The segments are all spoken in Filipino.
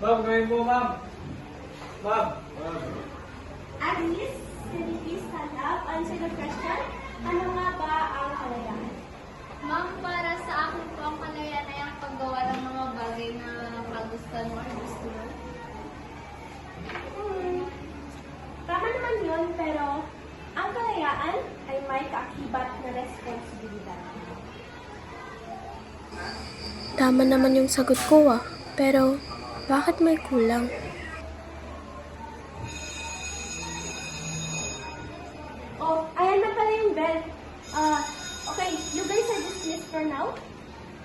Ma'am, gawin mo, ma'am. Ma'am. Alice, can you please stand up? Answer the question. Ano nga ba ang kalayaan? Ma'am, para sa akin po ang kalayaan ay ang paggawa ng mga bagay na magustuhan mo or gusto mo. Tama naman yun, pero ang kalayaan ay may kaakibat na responsibilidad. Tama naman yung sagot ko pero bakit may kulang? Oh, ayan na pala yung bell. Okay, you guys are dismissed for now.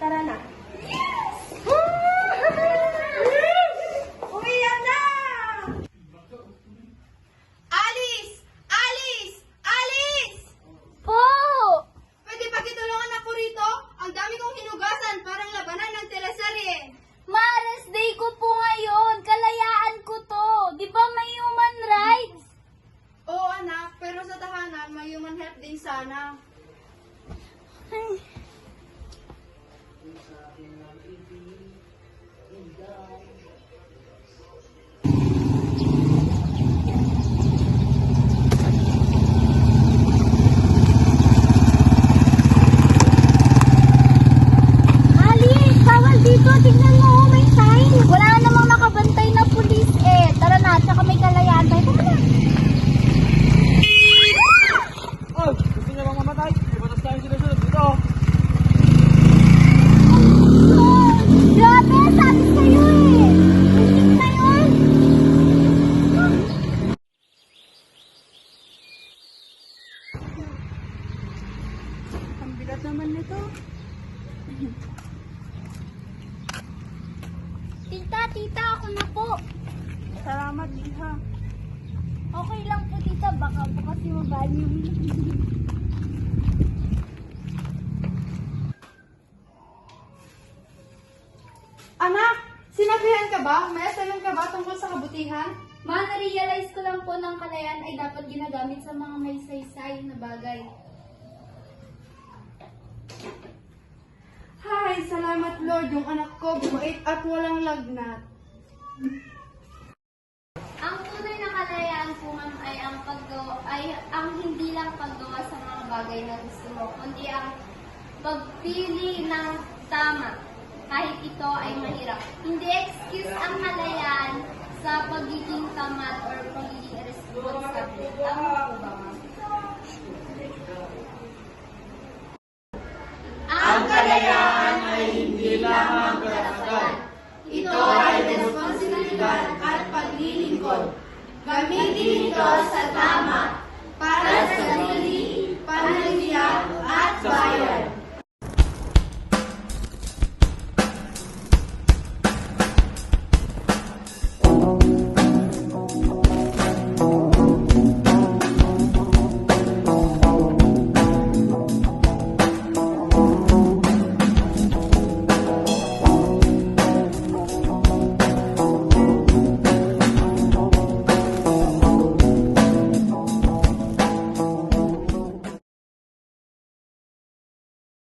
Tara na. Yes! Uwiyan na! Alice! Alice! Alice! Po! Pwede ba kitulungan ako rito? Ang dami kong hinugasan, parang labanan ng teleserye. Rest day ko po ngayon. Kalayaan ko to. Di ba may human rights? Oo anak, pero sa tahanan may human help din sana. Alice, bawal dito. Tingnan mo, may sign. Wala namang nakabantay na pulis eh. Tara na, tsaka may kalayaan tayo. Tara na. Oh, gusto niya bang mamatay? Ibatas tayong sinusunod dito. Grabe, sabi sa'yo eh. Pulis na yun. Ang bigat naman nito. Tita, ako na po. Salamat, Iha. Okay lang po, tita. Baka po kasi mabanyo. Anak, sinabihan ka ba? May asalan ka ba tungkol sa kabutihan? Ma, na-realize ko lang po ng kalayaan ay dapat ginagamit sa mga may saysay na bagay. Hi, salamat Lord, yung anak ko bumait at walang lagnat. Ang tunay na kalayaan po, ma'am, ay ang paggawa, ay ang hindi lang paggawa sa mga bagay na gusto mo, kundi ang pagpili ng tama, kahit ito ay mahirap. Hindi excuse ang kalayaan sa pagiging tamad or pagiging irresponsible. Tama po ba, ma'am? Ang kalayaan ay hindi lamang karapatan. Ito ay responsibilidad at paglilingkod. Gamitin ito sa tama